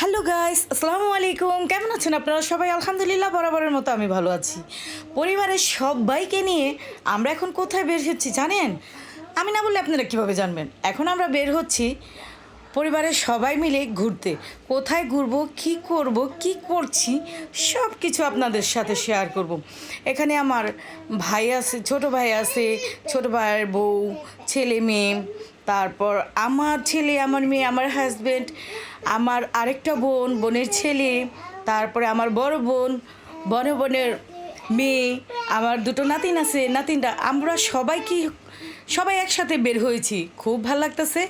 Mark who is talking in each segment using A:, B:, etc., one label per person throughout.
A: Hello guys, আসসালামু আলাইকুম। কেমন আছেন আপনারা সবাই? আলহামদুলিল্লাহ বরাবরের মতো আমি ভালো আছি। পরিবারের সবাইকে নিয়ে আমরা এখন কোথায় বের হচ্ছি জানেন? আমি না বললে আপনারা কীভাবে জানবেন? এখন আমরা বের হচ্ছি পরিবারের সবাই মিলে ঘুরতে। কোথায় ঘুরবো, কী করব, কী করছি সব কিছু আপনাদের সাথে শেয়ার করব। এখানে আমার ভাই আছে, ছোট ভাই আছে, ছোট ভাইয়ের বউ, ছেলে মেয়ে, তারপর আমার ছেলে, আমার মেয়ে, আমার হাজব্যান্ড, আমার আরেকটা বোন, বোনের ছেলে, তারপরে আমার বড় বোন, বড় বোনের মেয়ে, আমার দুটো নাতিন আছে, নাতিনটা, আমরা সবাই একসাথে বের হয়েছি। খুব ভালো লাগতেছে।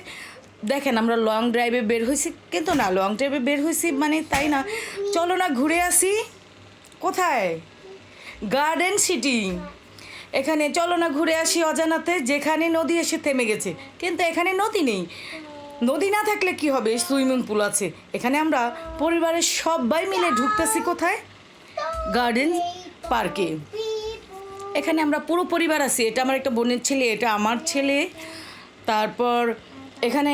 A: দেখেন আমরা লং ড্রাইভে বের হয়েছি, কিন্তু না লং ড্রাইভে বের হয়েছি মানে তাই না, চলো না ঘুরে আসি। কোথায়? Garden city. এখানে চলো না ঘুরে আসি অজানাতে, যেখানে নদী এসে থেমে গেছে, কিন্তু এখানে নদী নেই। নদী না থাকলে কি হবে, সুইমিং পুল আছে। এখানে আমরা পরিবারের সবাই মিলে ঢুকতেছি কোথায়? গার্ডেন পার্কে। এখানে আমরা পুরো পরিবার আছি। এটা আমার একটা বোনের ছেলে, এটা আমার ছেলে, তারপর এখানে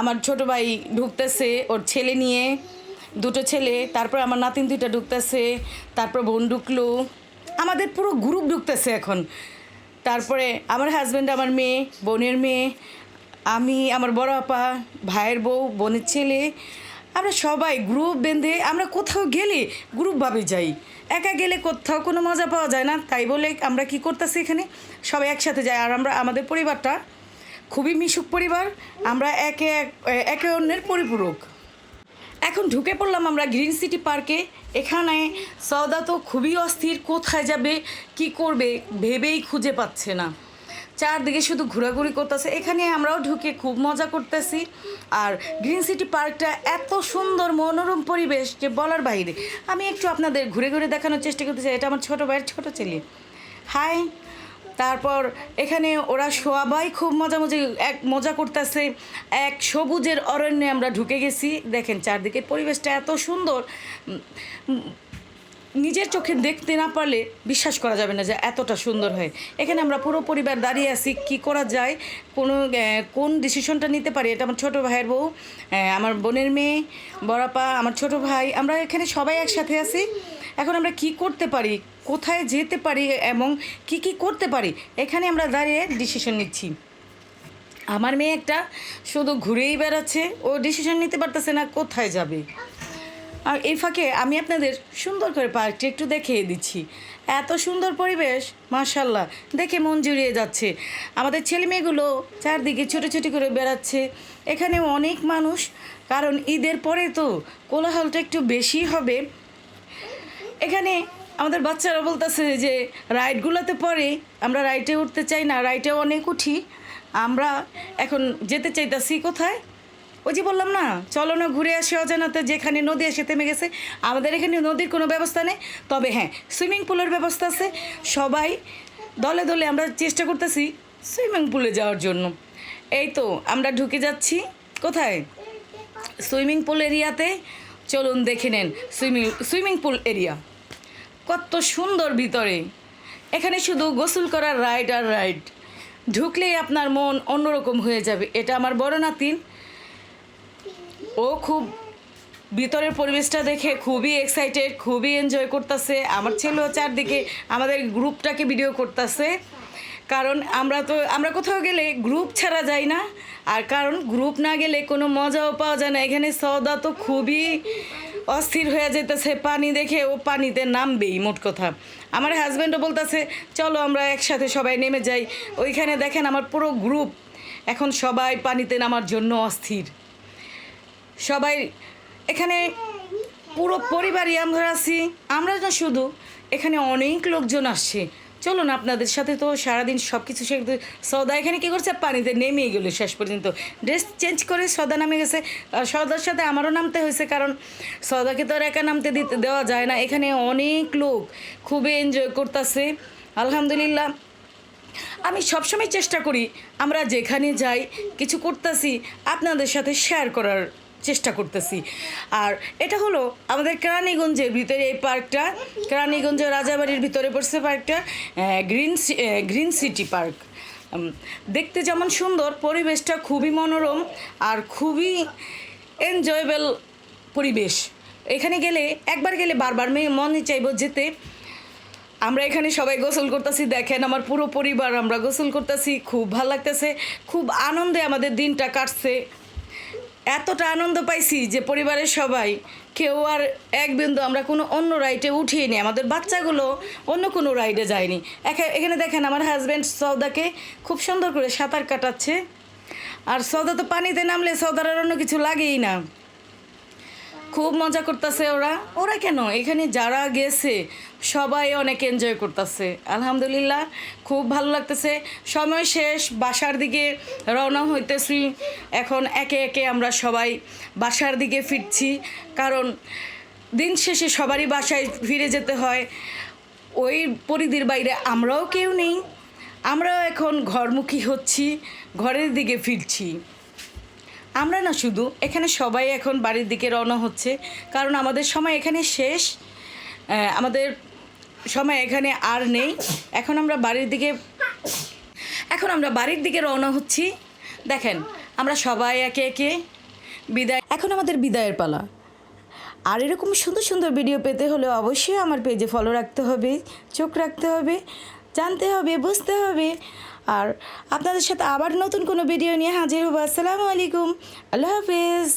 A: আমার ছোট ভাই ঢুকতেছে ওর ছেলে নিয়ে, দুটো ছেলে, তারপর আমার নাতিন দুইটা ঢুকতেছে, তারপর বোন ঢুকলো, আমাদের পুরো গ্রুপ ঢুকতেছে এখন। তারপরে আমার হাজব্যান্ড, আমার মেয়ে, বোনের মেয়ে, আমি, আমার বড় আপা, ভাইয়ের বউ, বোনের ছেলে, আমরা সবাই গ্রুপ বেঁধে আমরা কোথাও গেলে গ্রুপভাবে যাই। একা গেলে কোথাও কোনো মজা পাওয়া যায় না, তাই বলে আমরা কি করতেছি এখানে সবাই একসাথে যাই। আর আমাদের পরিবারটা খুবই মিশুক পরিবার, আমরা একে অন্যের পরিপূরক। এখন ঢুকে পড়লাম আমরা গ্রিন সিটি পার্কে। এখানে সওদা তো খুবই অস্থির, কোথায় যাবে, কি করবে ভেবেই খুঁজে পাচ্ছে না। চারদিকে শুধু ঘোরাঘুরি করতেছে। এখানে আমরাও ঢুকে খুব মজা করতেছি। আর গ্রিন সিটি পার্কটা এত সুন্দর মনোরম পরিবেশ যে বলার বাইরে। আমি একটু আপনাদের ঘুরে ঘুরে দেখানোর চেষ্টা করতেছি। এটা আমার ছোটো ভাইয়ের ছোটো ছেলে। হাই। তারপর এখানে ওরা সবাই খুব মজা করতেছে। এক সবুজের অরণ্যে আমরা ঢুকে গেছি। দেখেন চারদিকের পরিবেশটা এত সুন্দর, নিজের চোখে দেখতে না পারলে বিশ্বাস করা যাবে না যে এতটা সুন্দর হয়। এখানে আমরা পুরো পরিবার দাঁড়িয়ে আছি, কী করা যায়, কোন ডিসিশনটা নিতে পারি। এটা আমার ছোটো ভাইয়ের বউ, আমার বোনের মেয়ে, বড়াপা, আমার ছোটো ভাই, আমরা এখানে সবাই একসাথে আছি। এখন আমরা কি করতে পারি, কোথায় যেতে পারি এবং কি করতে পারি, এখানে আমরা দাঁড়িয়ে ডিসিশন নিচ্ছি। আমার মেয়ে একটা শুধু ঘুরেই বেড়াচ্ছে, ও ডিসিশন নিতে পারতেছে না কোথায় যাবে। আর এই ফাঁকে আমি আপনাদের সুন্দর করে পার্কটি একটু দেখিয়ে দিচ্ছি। এত সুন্দর পরিবেশ, মাশাল্লাহ, দেখে মন জুড়িয়ে যাচ্ছে। আমাদের ছেলে মেয়েগুলো চারদিকে ছুটোছুটি করে বেড়াচ্ছে। এখানে অনেক মানুষ, কারণ ঈদের পরে তো কোলাহলটা একটু বেশি হবে। এখানে আমাদের বাচ্চারা বলতেছে যে রাইডগুলোতে পরে আমরা রাইডে উঠতে চাই না, রাইডে অনেক উঠি। আমরা এখন যেতে চাইতাছি কোথায়? ওই যে বললাম না, চলো না ঘুরে আসি অজানাতে, যেখানে নদী এসে থেমে গেছে। আমাদের এখানে নদীর কোনো ব্যবস্থা নেই, তবে হ্যাঁ সুইমিং পুলের ব্যবস্থা আছে। সবাই দলে দলে আমরা চেষ্টা করতেছি সুইমিং পুলে যাওয়ার জন্য। এই তো আমরা ঢুকে যাচ্ছি কোথায়? সুইমিং পুল এরিয়াতে। চলুন দেখে নেন সুইমিং পুল এরিয়া কত সুন্দর ভিতরে। এখানে শুধু গোসল করার রাইড আর রাইড, ঢুকলেই আপনার মন অন্যরকম হয়ে যাবে। এটা আমার বড় নাতিন, ও খুব ভিতরের পরিবেশটা দেখে খুবই এক্সাইটেড, খুবই এনজয় করতেছে। আমার ছেলেও চারদিকে আমাদের গ্রুপটাকে ভিডিও করতেছে, কারণ আমরা কোথাও গেলে গ্রুপ ছাড়া যাই না। আর কারণ গ্রুপ না গেলে কোনো মজাও পাওয়া যায় না। এখানে সওদা তো খুবই অস্থির হয়ে যেতেছে, পানি দেখে ও পানিতে নামবেই মোট কথা। আমার হাজব্যান্ডও বলতেছে চলো আমরা একসাথে সবাই নেমে যাই। ওইখানে দেখেন আমার পুরো গ্রুপ এখন সবাই পানিতে নামার জন্য অস্থির। সবাই এখানে পুরো পরিবারই আমরা আছি। আমরা না শুধু, এখানে অনেক লোকজন আসছে। চলুন আপনাদের সাথে তো সারাদিন সব কিছু শেখতে। সওদা এখানে কী করছে, পানিতে নেমেই গেলো শেষ পর্যন্ত। ড্রেস চেঞ্জ করে সওদা নামে গেছে। সওদার সাথে আমারও নামতে হয়েছে, কারণ সওদাকে তো আর একা নামতে দেওয়া যায় না। এখানে অনেক লোক খুবই এনজয় করতেছে, আলহামদুলিল্লাহ। আমি সবসময় চেষ্টা করি আমরা যেখানে যাই কিছু করতেছি আপনাদের সাথে শেয়ার করার চেষ্টা করতেছি। আর এটা হলো আমাদের কেরানীগঞ্জের ভিতরে এই পার্কটা, কেরানীগঞ্জের রাজাবাড়ির ভিতরে পড়ছে পার্কটা, গ্রিন সিটি পার্ক। দেখতে যেমন সুন্দর, পরিবেশটা খুবই মনোরম আর খুবই এনজয়েবল পরিবেশ। এখানে গেলে একবার গেলে বারবার মনে চাইব যেতে। আমরা এখানে সবাই গোসল করতেছি, দেখেন আমার পুরো পরিবার আমরা গোসল করতেছি, খুব ভালো লাগতেছে, খুব আনন্দে আমাদের দিনটা কাটছে। এতটা আনন্দ পাইছি যে পরিবারের সবাই কেউ আর এক বিন্দু আমরা কোনো অন্য রাইডে উঠিয়ে নিই, আমাদের বাচ্চাগুলো অন্য কোনো রাইডে যায়নি। এখানে দেখেন আমার হাজব্যান্ড সৌদাকে খুব সুন্দর করে সাঁতার কাটাচ্ছে। আর সৌদা তো পানিতে নামলে সৌদার আর অন্য কিছু লাগেই না, খুব মজা করতেছে ওরা কেন এখানে যারা গেছে সবাই অনেক এনজয় করতেছে। আলহামদুলিল্লাহ খুব ভালো লাগতেছে। সময় শেষ, বাসার দিকে রওনা হইতেছি। এখন একে একে আমরা সবাই বাসার দিকে ফিরছি, কারণ দিন শেষে সবারই বাসায় ফিরে যেতে হয়। ওই পরিধির বাইরে আমরাও কেউ নেই, আমরাও এখন ঘরমুখী হচ্ছি, ঘরের দিকে ফিরছি। আমরা না শুধু, এখানে সবাই এখন বাড়ির দিকে রওনা হচ্ছে, কারণ আমাদের সময় এখানে শেষ, আমাদের সময় এখানে আর নেই। এখন আমরা বাড়ির দিকে রওনা হচ্ছি। দেখেন আমরা সবাই একে একে বিদায়, এখন আমাদের বিদায়ের পালা। আর এরকম সুন্দর সুন্দর ভিডিও পেতে হলে অবশ্যই আমার পেজে ফলো রাখতে হবে, চোখ রাখতে হবে, জানতে হবে, বুঝতে হবে। আর আপনাদের সাথে আবার নতুন কোনো ভিডিও নিয়ে হাজির হবো। আসসালামু আলাইকুম, আল্লাহ হাফেজ।